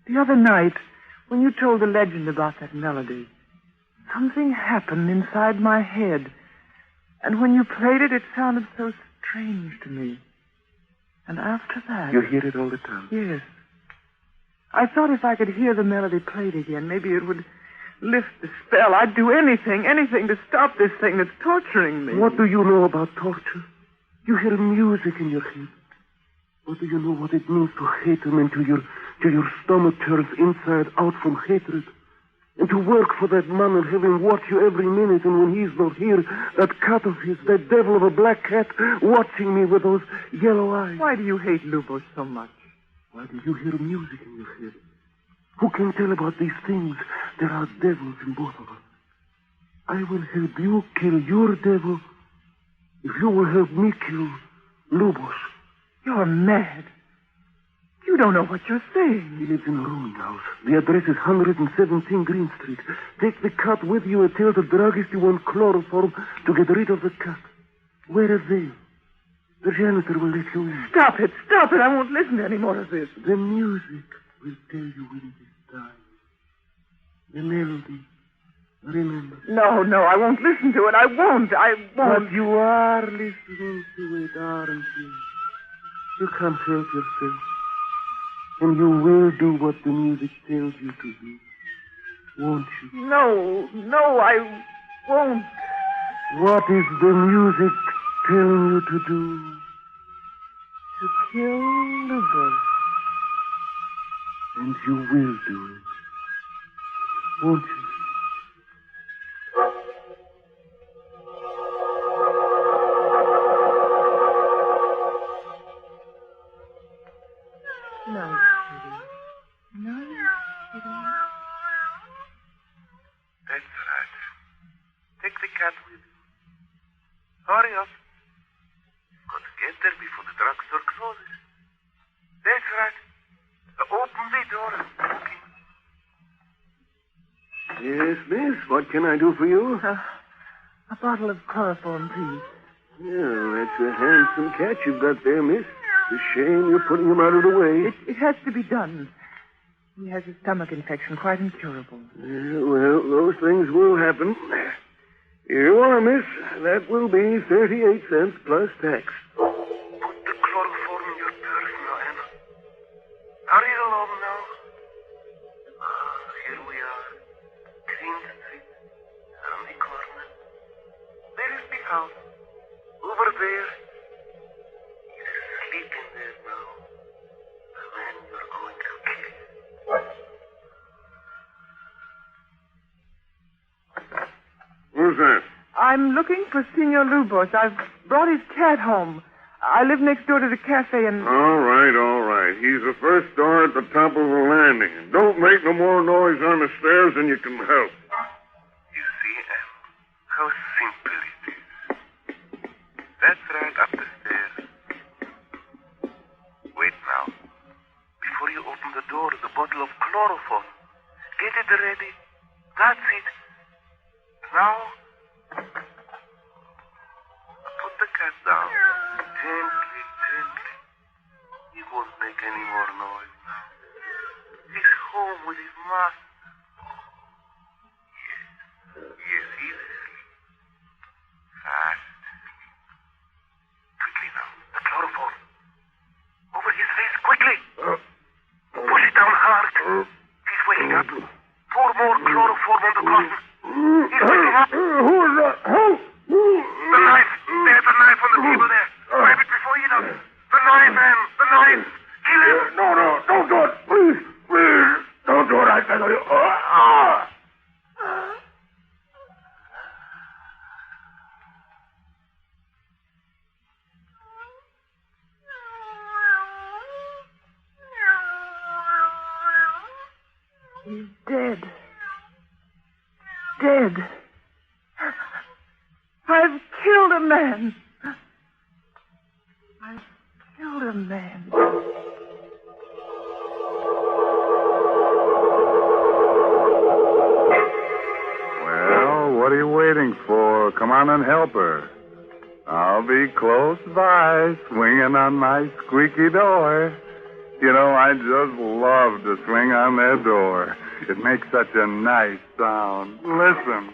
R: The other night, when you told the legend about that melody, something happened inside my head. And when you played it, it sounded so strange to me. And after that...
D: You hear it all the time?
R: Yes. I thought if I could hear the melody played again, maybe it would lift the spell. I'd do anything to stop this thing that's torturing me.
D: What do you know about torture? You hear music in your head. What do you know what it means to hate him and till your stomach turns inside out from hatred? And to work for that man and have him watch you every minute, and when he's not here, that cat of his, that devil of a black cat, watching me with those yellow eyes.
R: Why do you hate Lubos so much?
D: Why do you hear music in your head? Who can tell about these things? There are devils in both of us.
T: I will help you kill your devil if you will help me kill Lubos.
R: You're mad. You don't know what you're saying.
T: He lives in a ruined house. The address is 117 Green Street. Take the cat with you and tell the druggist you want chloroform to get rid of the cat. Wear a veil. The janitor will let you in.
R: Stop it. Stop it. I won't listen to any more of this.
T: The music will tell you when it is time. The melody. Remember.
R: No, I won't listen to it. I won't.
T: But you are listening to it, aren't you? You can't help yourself. And you will do what the music tells you to do. Won't you?
R: No, I won't.
T: What is the music telling you to do?
R: To kill Lubos.
T: And you will do it. Won't you?
U: That's right. Take the cat with you. Hurry up. You've got to get there before the drugstore closes. That's right. Open the door. Okay.
T: Yes, miss. What can I do for you?
R: A bottle of chloroform, please.
T: Yeah, that's a handsome cat you've got there, miss. It's a shame you're putting him out of the way.
R: It has to be done. He has a stomach infection, quite incurable.
T: Well, those things will happen. Here you are, miss. That will be 38 cents plus tax.
U: Put the chloroform in your purse now, Emma. Hurry along now. Here we are. Green Street. On the corner. There is the house. Over there. He's sleeping there now. The man you're going to kill.
D: Who's that?
R: I'm looking for Senor Lubos. I've brought his cat home. I live next door to the cafe and...
D: All right. He's the first door at the top of the landing. Don't make no more noise on the stairs than you can help.
U: You see, Em, how simple it is. That's right, up the stairs. Wait now. Before you open the door, the bottle of chloroform. Get it ready. That's it. Now, put the cat down. Gently. He won't make any more noise now. He's home with his master. Yes, he's asleep. Fast. Quickly now. The chloroform. Over his face, quickly. Push it down hard. He's waking up. Pour more chloroform on the closet. He's waking up.
D: Who is that? Who?
U: The knife. There's a knife on the table there. Grab it before he does. The knife, Em. The knife. Kill him.
D: No, don't do it. Please. Don't do it. I tell you.
R: He's dead. Dead. I've killed a man. I've killed a man.
Q: Well, what are you waiting for? Come on and help her. I'll be close by, swinging on my squeaky door. You know, I just love to swing on that door. It makes such a nice sound. Listen.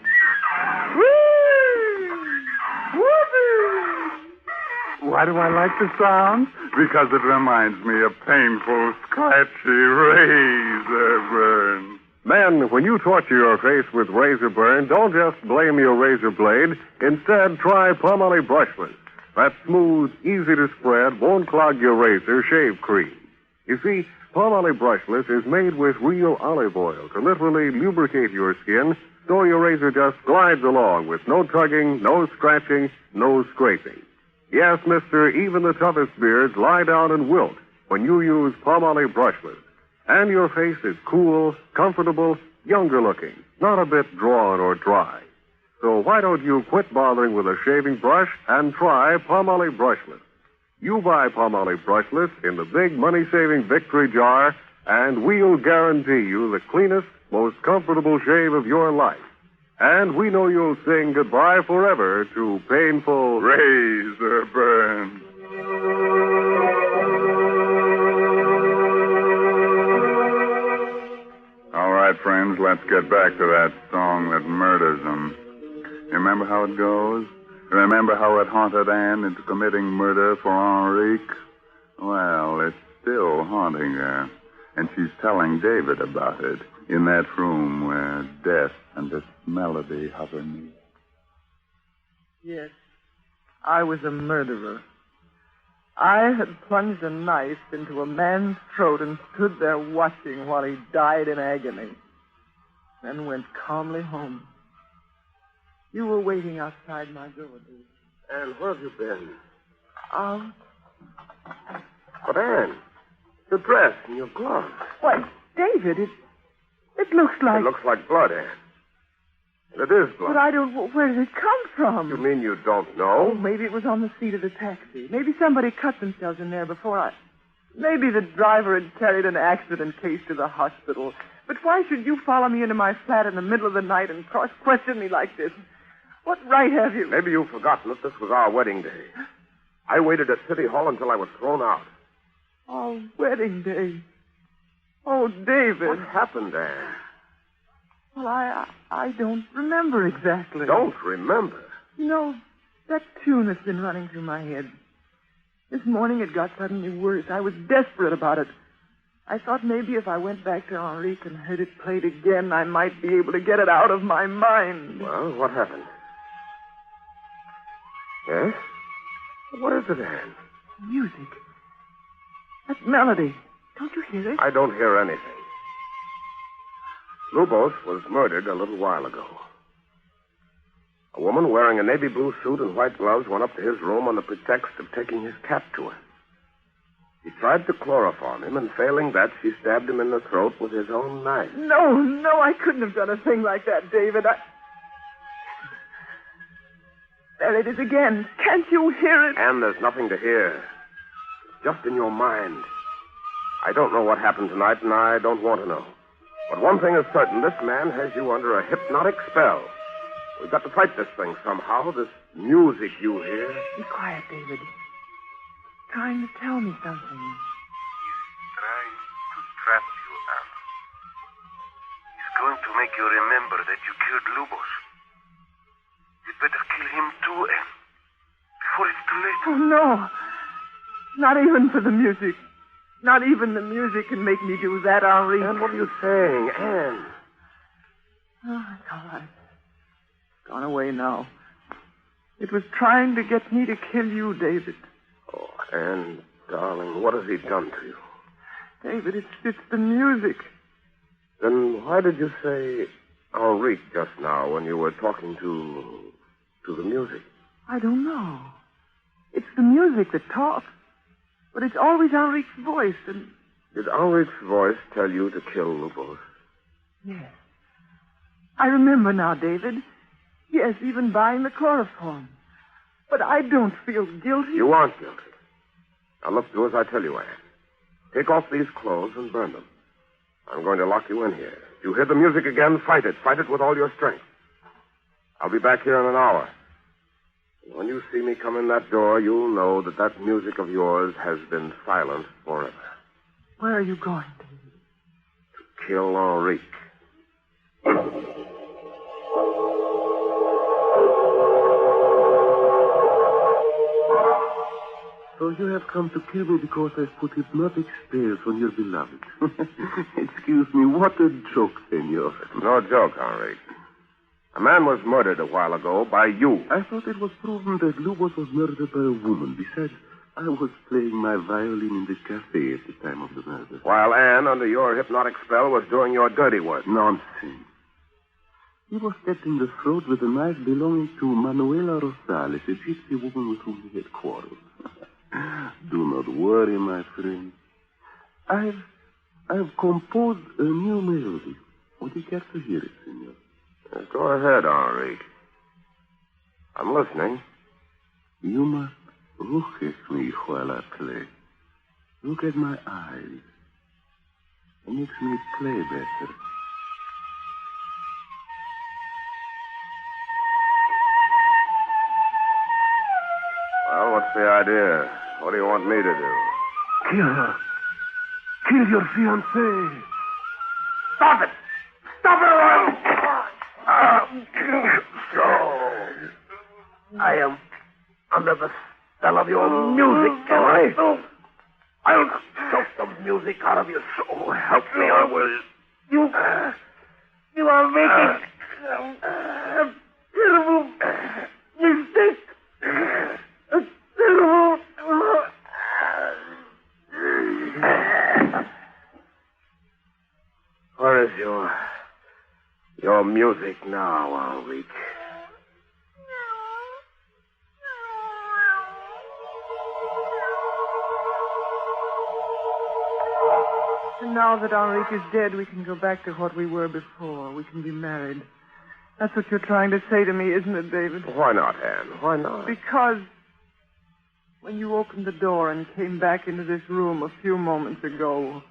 Q: Why do I like the sound? Because it reminds me of painful, scratchy razor burn.
D: Men, when you torture your face with razor burn, don't just blame your razor blade. Instead, try Palmolive brushless. That smooth, easy to spread, won't clog your razor shave cream. You see, Palmolive brushless is made with real olive oil to literally lubricate your skin so your razor just glides along with no tugging, no scratching, no scraping. Yes, mister, even the toughest beards lie down and wilt when you use Palmolive brushless. And your face is cool, comfortable, younger looking, not a bit drawn or dry. So why don't you quit bothering with a shaving brush and try Palmolive Brushless? You buy Palmolive Brushless in the big money-saving victory jar, and we'll guarantee you the cleanest, most comfortable shave of your life. And we know you'll sing goodbye forever to painful
Q: razor burn. All right, friends, let's get back to that song that murders them. Remember how it goes? Remember how it haunted Anne into committing murder for Henrique? Well, it's still haunting her. And she's telling David about it in that room where death and its melody hover near.
R: Yes, I was a murderer. I had plunged a knife into a man's throat and stood there watching while he died in agony. Then went calmly home. You were waiting outside my door, David.
S: Anne, where have you been?
R: Out.
S: But, Anne, your dress and your gloves.
R: Why, David, it looks like...
S: It looks like blood, Anne. It is blood.
R: But I don't... Where did it come from?
S: You mean you don't know?
R: Oh, maybe it was on the seat of the taxi. Maybe somebody cut themselves in there before I... Maybe the driver had carried an accident case to the hospital. But why should you follow me into my flat in the middle of the night and cross-question me like this? What right have you?
S: Maybe you've forgotten that this was our wedding day. I waited at City Hall until I was thrown out.
R: Our wedding day. Oh, David.
S: What happened, Anne?
R: Well, I don't remember exactly.
S: Don't remember?
R: You know, that tune has been running through my head. This morning it got suddenly worse. I was desperate about it. I thought maybe if I went back to Henrique and heard it played again, I might be able to get it out of my mind.
S: Well, what happened? Yes? What is it, Anne?
R: Music. That melody. Don't you hear it?
S: I don't hear anything. Lubos was murdered a little while ago. A woman wearing a navy blue suit and white gloves went up to his room on the pretext of taking his cap to her. He tried to chloroform him, and failing that, she stabbed him in the throat with his own knife.
R: No, I couldn't have done a thing like that, David. There it is again. Can't you hear it?
S: Anne, there's nothing to hear. It's just in your mind. I don't know what happened tonight, and I don't want to know. But one thing is certain. This man has you under a hypnotic spell. We've got to fight this thing somehow, this music you hear.
R: Be quiet, David. Trying to tell me something.
U: He's trying to trap you, Anne. He's going to make you remember that you killed Lubos. You'd better kill him too, Anne. Before it's too late.
R: Oh, no. Not even for the music. Not even the music can make me do that, Henri.
S: Anne, what are you saying, Anne?
R: Oh, it's all right. It's gone away now. It was trying to get me to kill you, David.
S: Oh, Anne, darling, what has he done to you?
R: David, it's the music.
S: Then why did you say Henrique just now when you were talking to the music?
R: I don't know. It's the music that talks. But it's always Henrique's voice, and...
S: Did Henrique's voice tell you to kill Lubos?
R: Yes. I remember now, David. Yes, even buying the chloroform. But I don't feel guilty.
S: You aren't guilty. Now, look, do as I tell you, Anne. Take off these clothes and burn them. I'm going to lock you in here. If you hear the music again, fight it. Fight it with all your strength. I'll be back here in an hour. When you see me come in that door, you'll know that music of yours has been silent forever.
R: Where are you going, David?
S: To kill Henrique.
T: So you have come to kill me because I've put hypnotic spells on your beloved. Excuse me, what a joke, senor.
S: It's no joke, Henrique. A man was murdered a while ago by you.
T: I thought it was proven that Lubos was murdered by a woman. Besides, I was playing my violin in the cafe at the time of the murder.
S: While Anne, under your hypnotic spell, was doing your dirty work.
T: Nonsense. He was stabbed in the throat with a knife belonging to Manuela Rosales, a gypsy woman with whom he had quarreled. Do not worry, my friend. I've composed a new melody. Would you care to hear it, senor?
S: Go ahead, Henrique. I'm listening.
T: You must look at me while I play. Look at my eyes. It makes me play better.
S: Well, what's the idea? What do you want me to do?
T: Kill her. Kill your fiancée.
S: Stop it! Stop it, Royal!
T: I am under the spell of your music, am I? I'll choke the music out of your soul. Help me, I will. You are making a terrible mistake. A terrible...
S: Where is your music now, Ulrich?
R: And now that Ulrich is dead, we can go back to what we were before. We can be married. That's what you're trying to say to me, isn't it, David?
S: Why not, Anne? Why not?
R: Because when you opened the door and came back into this room a few moments ago,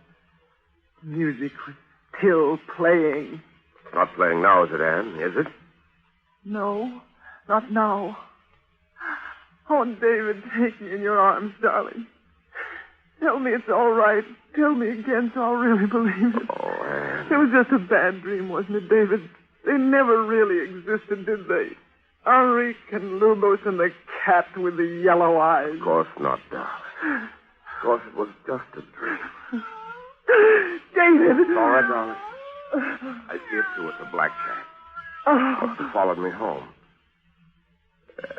R: the music was still playing.
S: It's not playing now, is it, Anne? Is it?
R: No, not now. Oh, David, take me in your arms, darling. Tell me it's all right. Tell me again so I'll really believe it.
S: Oh, Anne.
R: It was just a bad dream, wasn't it, David? They never really existed, did they? Ulrich and Lubos and the cat with the yellow eyes.
S: Of course not, darling. Of course it was just a dream.
R: David!
S: It's all right, darling. I see it too. It's a black cat.
R: Oh.
S: Must have followed me home.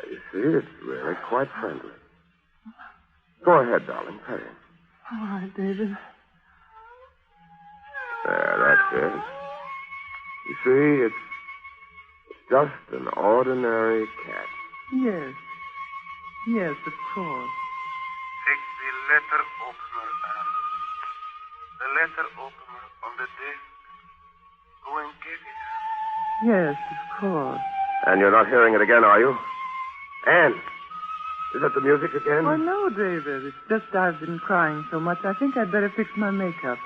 S: You see, it's really quite friendly. Go ahead, darling. Pet him.
R: All right, David.
S: There, that's it. You see, it's just an ordinary cat.
R: Yes. Yes, of course.
U: Take the letter opener, Anne. The letter opener on the desk. Go and get it.
R: Yes, of course.
S: And you're not hearing it again, are you? Anne, is that the music again?
R: Oh, no, David. It's just I've been crying so much, I think I'd better fix my makeup.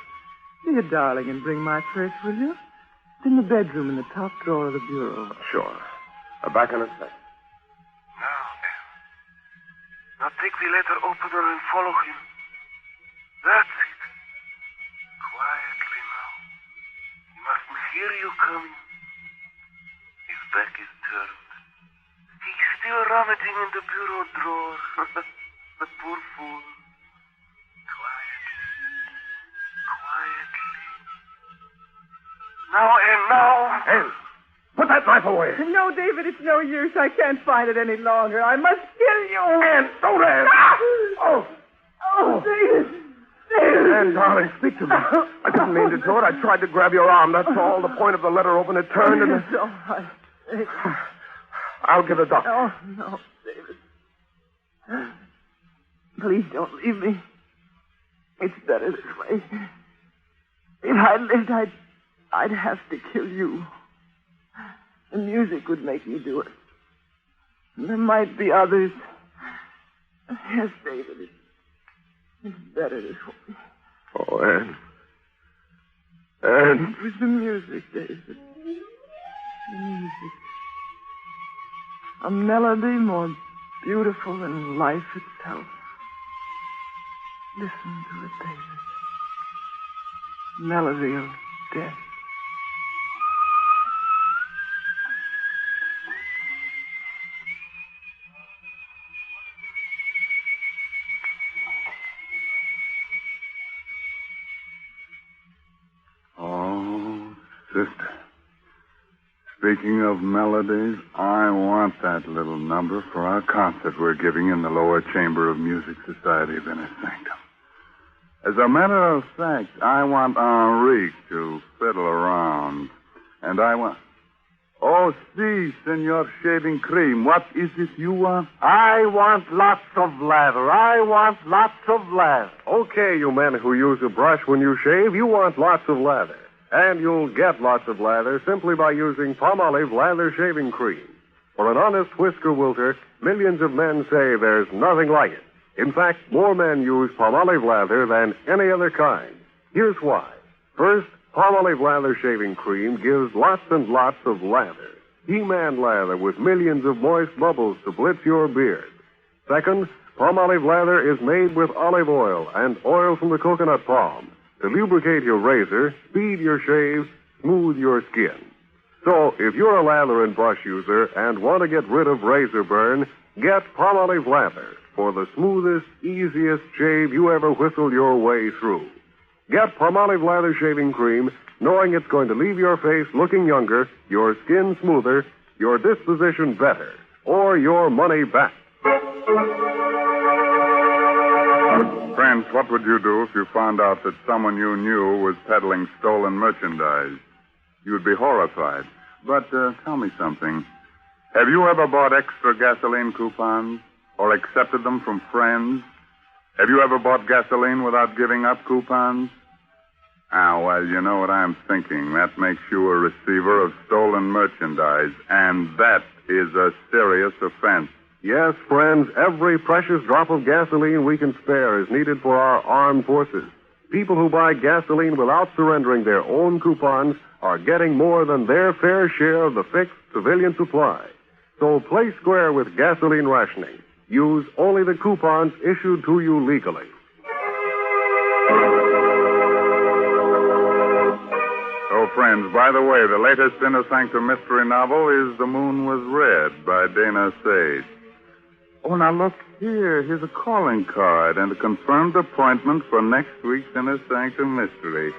R: Be a darling and bring my purse, will you? It's in the bedroom in the top drawer of the bureau.
S: Sure. Back in a sec.
U: Now, Anne. Now take the letter opener and follow him. That's it. Quietly now. He mustn't hear you coming. His back is turned. He's still rummaging in the bureau drawer. The poor fool. Quietly. Now, Anne, now.
S: Anne, put that knife away.
R: No, David, it's no use. I can't fight it any longer. I must kill you.
S: Anne, don't, Anne.
R: Oh, David. David.
S: Anne, darling, speak to me. I didn't mean to do it. I tried to grab your arm. That's all. The point of the letter open, it turned and...
R: It's all right, David.
S: I'll get a doctor.
R: Oh, no, David. Please don't leave me. It's better this way. If I lived, I'd have to kill you. The music would make me do it. And there might be others. Yes, David, it's better this way.
S: Oh, Anne. Anne.
R: It was the music, David. The music. A melody more beautiful than life itself. Listen to it, David. Melody of death.
Q: Oh, sister. Speaking of melodies, I want that little number for our concert we're giving in the lower chamber of Music Society of Inner Sanctum. As a matter of fact, I want Henrique to fiddle around. And I want... Oh, si, Senor Shaving Cream. What is it you want?
S: I want lots of lather. I want lots of lather. Okay, you men who use a brush when you shave, you want lots of lather. And you'll get lots of lather simply by using Palmolive Lather Shaving Cream.
D: For an honest whisker wilter, millions of men say there's nothing like it. In fact, more men use Palmolive lather than any other kind. Here's why. First, Palmolive Lather Shaving Cream gives lots and lots of lather. He-Man lather with millions of moist bubbles to blitz your beard. Second, Palmolive lather is made with olive oil and oil from the coconut palm to lubricate your razor, speed your shave, smooth your skin. So, if you're a lather and brush user and want to get rid of razor burn, get Palmolive lather for the smoothest, easiest shave you ever whistled your way through. Get Palmolive Lather Shaving Cream, knowing it's going to leave your face looking younger, your skin smoother, your disposition better, or your money back.
Q: Friends, what would you do if you found out that someone you knew was peddling stolen merchandise? You'd be horrified. But tell me something. Have you ever bought extra gasoline coupons or accepted them from friends? Have you ever bought gasoline without giving up coupons? Ah, well, you know what I'm thinking. That makes you a receiver of stolen merchandise, and that is a serious offense.
D: Yes, friends, every precious drop of gasoline we can spare is needed for our armed forces. People who buy gasoline without surrendering their own coupons are getting more than their fair share of the fixed civilian supply. So play square with gasoline rationing. Use only the coupons issued to you legally.
Q: Oh, friends, by the way, the latest In The Sanctum mystery novel is The Moon Was Red by Dana Sage. Oh, now look here. Here's a calling card and a confirmed appointment for next week's In The Sanctum mystery.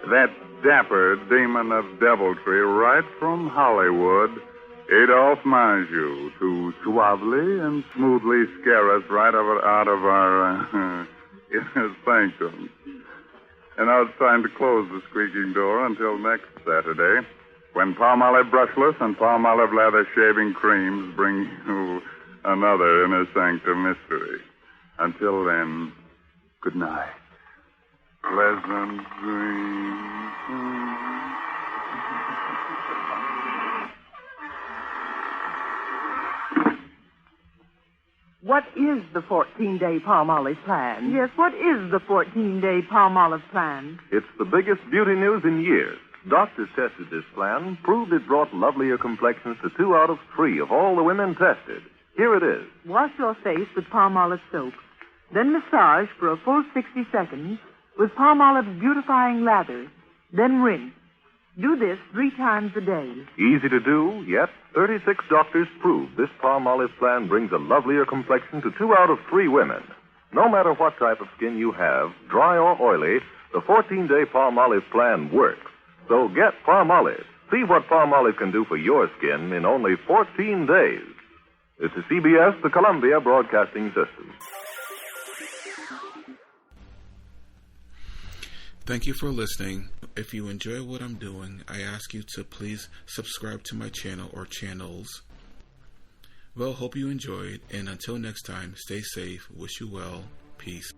Q: That dapper demon of deviltry right from Hollywood, Adolphe Manjou, to suavely and smoothly scare us right out of our inner sanctum. And now it's time to close the squeaking door until next Saturday, when Palmolive Brushless and Palmolive Lather Shaving Creams bring you another Inner Sanctum mystery. Until then, good night. Pleasant dreams.
R: What is the 14-day Palmolive plan?
B: Yes, what is the 14-day Palmolive plan?
V: It's the biggest beauty news in years. Doctors tested this plan, proved it brought lovelier complexions to 2 out of 3 of all the women tested. Here it is.
B: Wash your face with Palmolive soap. Then massage for a full 60 seconds with Palmolive's beautifying lather. Then rinse. Do this 3 times a day.
V: Easy to do, yet 36 doctors prove this Palmolive plan brings a lovelier complexion to 2 out of 3 women. No matter what type of skin you have, dry or oily, the 14-day Palmolive plan works. So get Palmolive. See what Palmolive can do for your skin in only 14 days. This is CBS, the Columbia Broadcasting System.
F: Thank you for listening. If you enjoy what I'm doing, I ask you to please subscribe to my channel or channels. Well, hope you enjoyed, and until next time, stay safe, wish you well, peace.